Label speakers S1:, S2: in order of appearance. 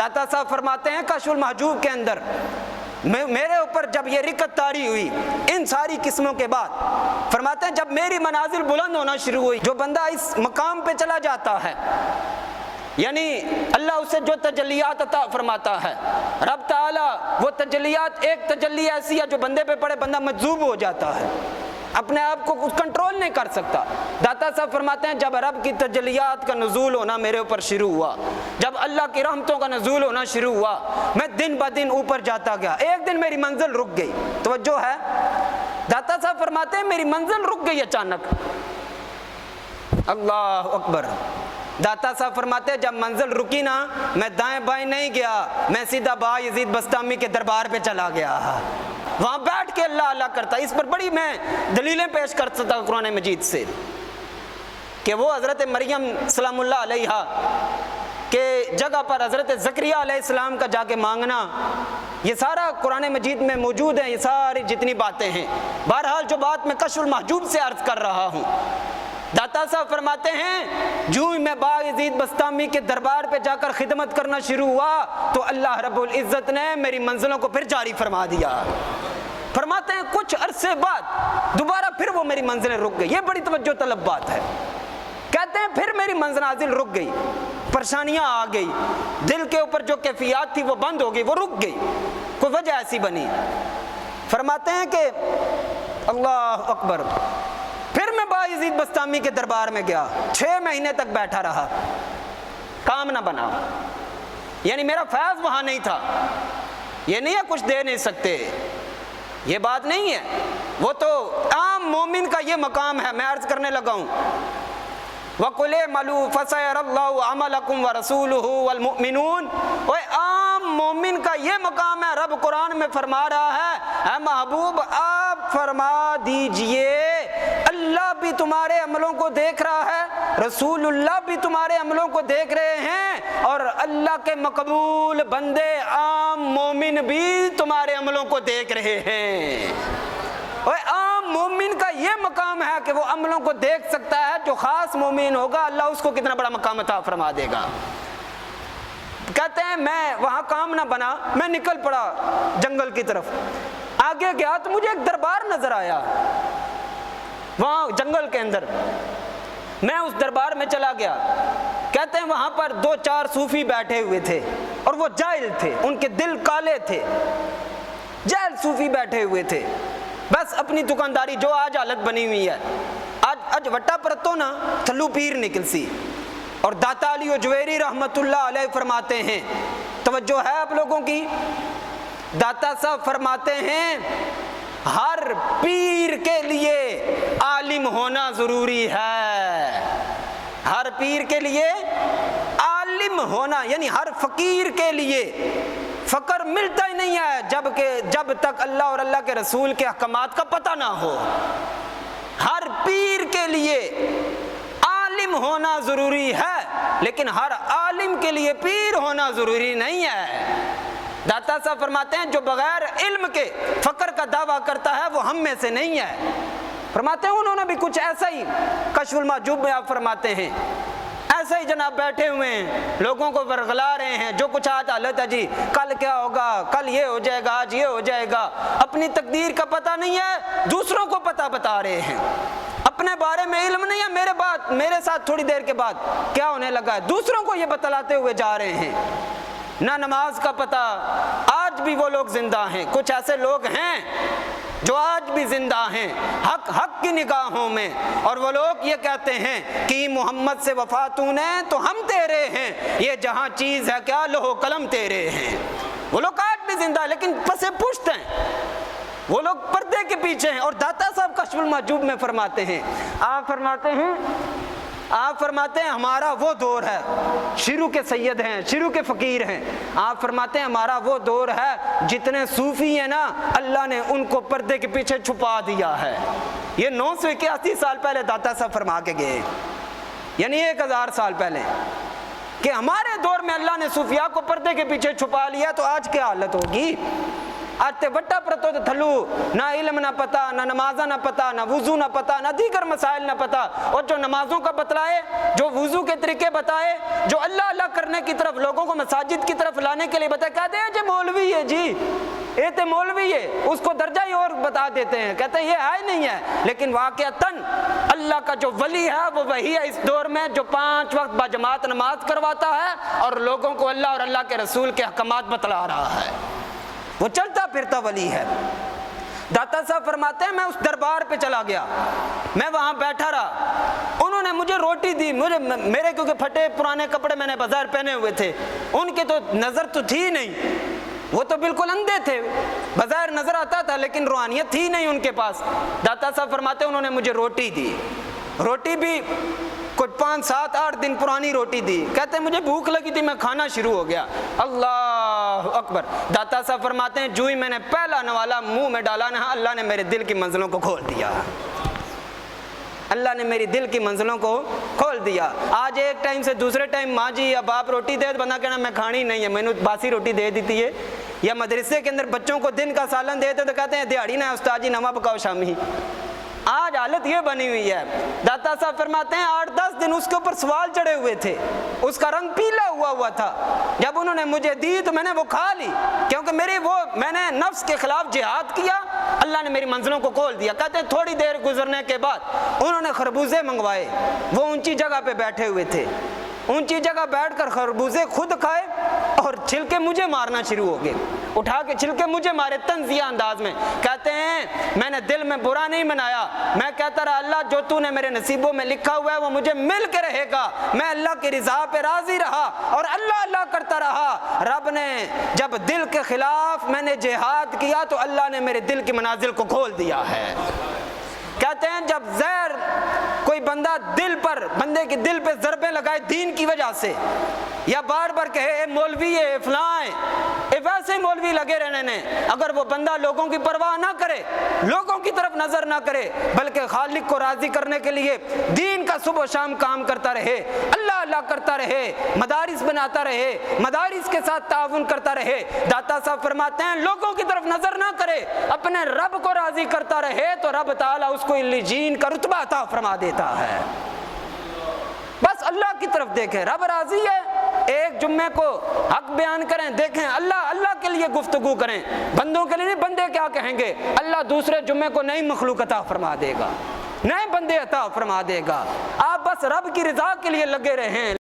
S1: داتا صاحب فرماتے ہیں کشف المحجوب کے اندر میرے اوپر جب یہ رکت طاری ہوئی ان ساری قسموں کے بعد، فرماتے ہیں جب میری منازل بلند ہونا شروع ہوئی، جو بندہ اس مقام پہ چلا جاتا ہے، یعنی اللہ اسے جو تجلیات عطا فرماتا ہے، رب تعالیٰ وہ تجلیات، ایک تجلی ایسی ہے جو بندے پہ پڑے بندہ مجذوب ہو جاتا ہے، اپنے آپ کو کنٹرول نہیں کر سکتا۔ داتا صاحب فرماتے ہیں جب رب کی تجلیات کا نزول ہونا میرے اوپر شروع ہوا، جب اللہ کی رحمتوں کا نزول ہونا شروع ہوا، میں دن بہ دن اوپر جاتا گیا۔ ایک دن میری منزل رک گئی، توجہ ہے، داتا صاحب فرماتے ہیں میری منزل رک گئی اچانک، اللہ اکبر۔ داتا صاحب فرماتے ہیں جب منزل رکی نا، میں دائیں بائیں نہیں گیا، میں سیدھا بایزید بسطامی کے دربار پہ چلا گیا، وہاں بیٹھ کے اللہ اللہ کرتا۔ اس پر بڑی میں دلیلیں پیش کر سکتا ہوں قرآن مجید سے، کہ وہ حضرت مریم سلام اللہ علیہا کے جگہ پر حضرت زکریا علیہ السلام کا جا کے مانگنا، یہ سارا قرآن مجید میں موجود ہے، یہ ساری جتنی باتیں ہیں۔ بہرحال جو بات میں کشف المحجوب سے عرض کر رہا ہوں، داتا صاحب فرماتے ہیں جو میں بایزید بسطامی کے دربار پہ جا کر خدمت کرنا شروع ہوا تو اللہ رب العزت نے میری منزلوں کو پھر جاری فرما دیا۔ فرماتے ہیں کچھ عرصے بعد دوبارہ پھر وہ میری منزلیں رک گئی، یہ بڑی توجہ طلب بات ہے۔ کہتے ہیں پھر میری منزل رک گئی، پریشانیاں آ گئی، دل کے اوپر جو کیفیات تھی وہ بند ہو گئی، وہ رک گئی، کوئی وجہ ایسی بنی۔ فرماتے ہیں کہ اللہ اکبر، پھر میں بایزید بسطامی کے دربار میں گیا، 6 مہینے تک بیٹھا رہا، کام نہ بنا، یعنی میرا فیض وہاں نہیں تھا۔ یہ نہیں ہے کچھ دے نہیں سکتے، یہ بات نہیں ہے، وہ تو عام مومن کا یہ مقام ہے۔ میں عرض کرنے لگا ہوں وَقُلِ اعْمَلُوا فَسَيَرَى اللَّهُ عَمَلَكُمْ وَرَسُولُهُ وَالْمُؤْمِنُونَ، وہ عام مومن کا یہ مقام ہے۔ رب قرآن میں فرما رہا ہے اے محبوب آپ فرما دیجئے اللہ بھی تمہارے عملوں کو دیکھ رہا ہے، رسول اللہ بھی تمہارے عملوں کو دیکھ رہے ہیں، اور اللہ کے مقبول بندے عام مومن بھی تمہارے عملوں کو دیکھ رہے ہیں۔ اور عام مومن کا یہ مقام ہے کہ وہ عملوں کو دیکھ سکتا ہے، جو خاص مومن ہوگا اللہ اس کو کتنا بڑا مقام عطا فرما دے گا۔ کہتے ہیں میں وہاں کام نہ بنا، میں نکل پڑا جنگل کی طرف، آگے گیا تو مجھے ایک دربار نظر آیا وہاں جنگل کے اندر، میں اس دربار میں چلا گیا۔ کہتے ہیں وہاں پر 2-4 صوفی بیٹھے ہوئے تھے اور وہ جاہل تھے، ان کے دل کالے تھے، جاہل صوفی بیٹھے ہوئے تھے، بس اپنی دکانداری جو آج حالت بنی ہوئی ہے، آج وٹا پرتو نا تھلو پیر نکل سی۔ اور داتا علی جویری رحمت اللہ علیہ فرماتے ہیں، توجہ ہے آپ لوگوں کی، داتا صاحب فرماتے ہیں ہر پیر کے لیے عالم ہونا ضروری ہے، ہر پیر کے لیے عالم ہونا، یعنی ہر فقیر کے لیے فقر ملتا ہی نہیں ہے جب تک اللہ اور اللہ کے رسول کے احکامات کا پتہ نہ ہو۔ ہر پیر کے لیے عالم ہونا ضروری ہے، لیکن ہر عالم کے لیے پیر ہونا ضروری نہیں ہے۔ داتا صاحب فرماتے ہیں جو بغیر علم کے فقر کا دعویٰ کرتا ہے وہ ہم میں سے نہیں ہے۔ فرماتے ہیں انہوں نے بھی کچھ ایسا ہی کشف المحجوب میں آپ فرماتے ہیں ایسا ہی جناب بیٹھے ہوئے ہیں، لوگوں کو ورغلا رہے ہیں، جو کچھ آج حالت ہے جی کل کیا ہوگا، کل یہ ہو جائے گا، آج یہ ہو جائے گا، اپنی تقدیر کا پتہ نہیں ہے، دوسروں کو پتہ بتا رہے ہیں، اپنے بارے میں علم نہیں ہے، میرے ساتھ تھوڑی دیر کے بعد کیا ہونے لگا ہے، دوسروں کو یہ بتلاتے ہوئے جا رہے ہیں۔ نہ نماز کا پتہ، آج بھی وہ لوگ زندہ ہیں، کچھ ایسے لوگ ہیں جو آج بھی زندہ ہیں حق کی نگاہوں میں، اور وہ لوگ یہ کہتے ہیں کہ محمد سے وفاتوں نے تو ہم تیرے ہیں، یہ جہاں چیز ہے کیا لوح قلم تیرے ہیں۔ وہ لوگ آج بھی زندہ لیکن پسے پشت ہیں، وہ لوگ پردے کے پیچھے ہیں۔ اور داتا صاحب کشف المحجوب میں فرماتے ہیں، آپ فرماتے ہیں ہمارا وہ دور ہے، شروع کے سید ہیں، شروع کے فقیر ہیں، آپ فرماتے ہیں ہمارا وہ دور ہے جتنے صوفی ہیں نا اللہ نے ان کو پردے کے پیچھے چھپا دیا ہے۔ یہ 981 سال پہلے داتا صاحب فرما کے گئے، یعنی 1000 سال پہلے، کہ ہمارے دور میں اللہ نے صوفیاء کو پردے کے پیچھے چھپا لیا، تو آج کیا حالت ہوگی؟ آتے وٹا پرتو تو تھلو، نہ علم نہ پتا، نہ نمازہ نہ پتا، نہ وضو نہ پتا، نہ دیگر مسائل نہ پتا، اور جو نمازوں کا بتلائے، جو وضو کے طریقے بتائے، جو اللہ اللہ کرنے کی طرف لوگوں کو مساجد کی طرف لانے کے لیے بتائے، کہتے ہیں جی مولوی ہے، جی یہ تو مولوی ہے، اس کو درجہ ہی اور بتا دیتے ہیں، کہتے ہیں یہ ہے نہیں ہے، لیکن واقعتاً اللہ کا جو ولی ہے وہ وہی ہے اس دور میں جو 5 وقت باجماعت نماز کرواتا ہے اور لوگوں کو اللہ اور اللہ کے رسول کے احکامات بتلا رہا ہے، وہ چلتا پھرتا ولی ہے۔ داتا صاحب فرماتے ہیں میں اس دربار پہ چلا گیا، میں وہاں بیٹھا رہا، انہوں نے مجھے روٹی دی، میرے کیونکہ پھٹے پرانے کپڑے میں نے بازار پہنے ہوئے تھے، ان کے تو نظر تو تھی نہیں، وہ تو بالکل اندھے تھے، بظاہر نظر آتا تھا لیکن روحانیت تھی نہیں ان کے پاس۔ داتا صاحب فرماتے ہیں انہوں نے مجھے روٹی دی، روٹی بھی کچھ 5 7 8 دن پرانی روٹی دی، کہتے ہیں مجھے بھوک لگی تھی، میں کھانا شروع ہو گیا، اللہ اکبر۔ داتا صاحب فرماتے ہیں جو ہی میں نے پہلا نوالا منہ میں ڈالا نا، اللہ نے میرے دل کی منزلوں کو کھول دیا، اللہ نے میری دل کی منزلوں کو کھول دیا۔ آج ایک ٹائم سے دوسرے ٹائم ماں جی یا باپ روٹی دے، بندہ کہنا میں کھانی نہیں ہے، میں نے باسی روٹی دے دیتی ہے، یا مدرسے کے اندر بچوں کو دن کا سالن دیتے تو کہتے ہیں دیہڑی نہ استاد جی نواں پکاؤ شامی۔ آج حالت یہ بنی ہوئی ہے۔ داتا صاحب فرماتے ہیں 8 10 دن اس کے اوپر سوال چڑھے ہوئے تھے، اس کا رنگ پیلا ہوا تھا، جب انہوں نے مجھے دی تو میں نے وہ کھا لی، کیونکہ میں نے نفس کے خلاف جہاد کیا، اللہ نے میری منزلوں کو کھول دیا۔ کہتے ہیں تھوڑی دیر گزرنے کے بعد انہوں نے خربوزے منگوائے، وہ اونچی جگہ پہ بیٹھے ہوئے تھے، اونچی جگہ بیٹھ کر خربوزے خود کھائے اور چھلکے مجھے مارنا شروع ہو گئے، اٹھا کے چھلکے مجھے مارے طنزیہ انداز میں۔ کہتے ہیں میں نے دل میں برا نہیں منایا، میں کہتا رہا اللہ جو تو نے میرے نصیبوں میں لکھا ہوا ہے وہ مجھے مل کے رہے گا، میں اللہ کی رضا پہ راضی رہا اور اللہ اللہ کرتا رہا۔ رب نے جب دل کے خلاف میں نے جہاد کیا تو اللہ نے میرے دل کی منازل کو کھول دیا ہے۔ کہتے ہیں جب زہر کوئی بندہ بندے کے دل پہ ضربیں لگائے دین کی وجہ سے، یا بار بار کہے اے مولوی ہے فلاں اے ویسے مولوی لگے رہنے نے، اگر وہ بندہ لوگوں کی پرواہ نہ کرے، لوگوں کی طرف نظر نہ کرے، بلکہ خالق کو راضی کرنے کے لیے دین کا صبح و شام کام کرتا رہے، اللہ اللہ کرتا رہے، مدارس بناتا رہے، مدارس کے ساتھ تعاون کرتا رہے، داتا صاحب فرماتے ہیں لوگوں کی طرف نظر نہ کرے، اپنے رب کو راضی کرتا رہے تو رب تعالیٰ اس کو علیین کا رتبہ عطا فرما دیتا ہے۔ بس اللہ کی طرف دیکھیں، رب راضی ہے، ایک جمعے کو حق بیان کریں، دیکھیں اللہ اللہ کے لیے گفتگو کریں، بندوں کے لیے نہیں، بندے کیا کہیں گے، اللہ دوسرے جمعے کو نئی مخلوق عطا فرما دے گا، نئے بندے عطا فرما دے گا، آپ بس رب کی رضا کے لیے لگے رہیں۔